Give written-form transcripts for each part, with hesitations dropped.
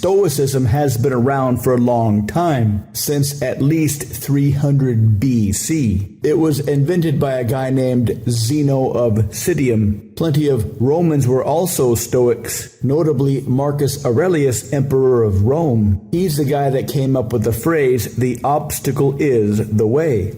Stoicism has been around for a long time, since at least 300 BC. It was invented by a guy named Zeno of Citium. Plenty of Romans were also Stoics, notably Marcus Aurelius, Emperor of Rome. He's the guy that came up with the phrase, "the obstacle is the way."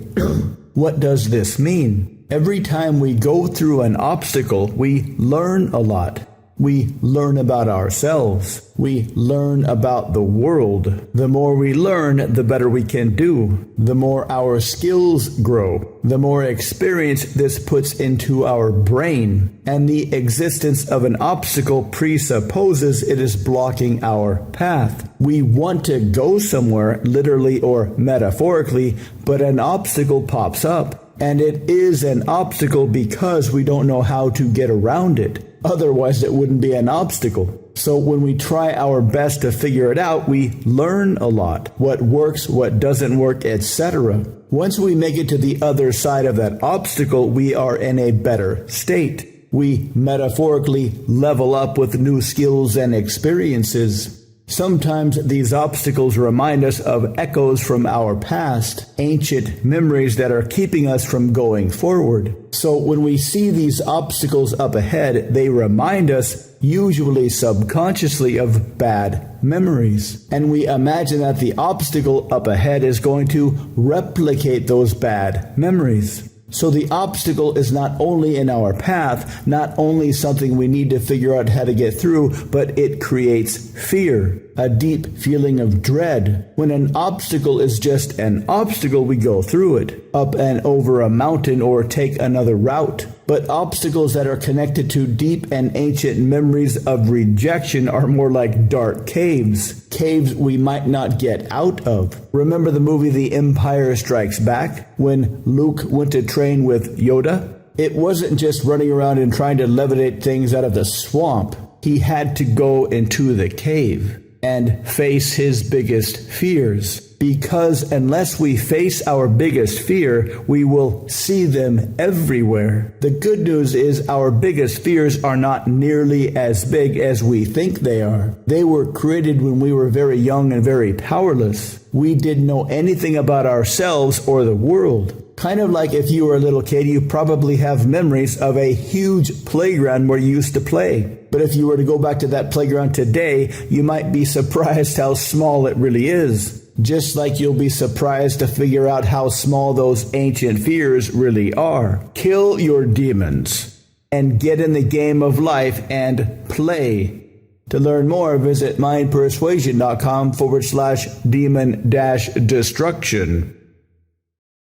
What does this mean? Every time we go through an obstacle, we learn a lot. We learn about ourselves. We learn about the world. The more we learn, the better we can do. The more our skills grow. The more experience this puts into our brain. And the existence of an obstacle presupposes it is blocking our path. We want to go somewhere, literally or metaphorically, but an obstacle pops up. And it is an obstacle because we don't know how to get around it. Otherwise, it wouldn't be an obstacle. So when we try our best to figure it out, we learn a lot. What works, what doesn't work, etc. Once we make it to the other side of that obstacle, we are in a better state. We metaphorically level up with new skills and experiences. Sometimes these obstacles remind us of echoes from our past, ancient memories that are keeping us from going forward. So when we see these obstacles up ahead, they remind us, usually subconsciously, of bad memories. And we imagine that the obstacle up ahead is going to replicate those bad memories. So the obstacle is not only in our path, not only something we need to figure out how to get through, but it creates fear, a deep feeling of dread. When an obstacle is just an obstacle, we go through it, up and over a mountain or take another route. But obstacles that are connected to deep and ancient memories of rejection are more like dark caves, caves we might not get out of. Remember the movie The Empire Strikes Back, when Luke went to train with Yoda? It wasn't just running around and trying to levitate things out of the swamp. He had to go into the cave and face his biggest fears. Because unless we face our biggest fear, we will see them everywhere. The good news is our biggest fears are not nearly as big as we think they are. They were created when we were very young and very powerless. We didn't know anything about ourselves or the world. Kind of like if you were a little kid, you probably have memories of a huge playground where you used to play. But if you were to go back to that playground today, you might be surprised how small it really is. Just like you'll be surprised to figure out how small those ancient fears really are. Kill your demons and get in the game of life and play. To learn more, visit mindpersuasion.com/demon-destruction.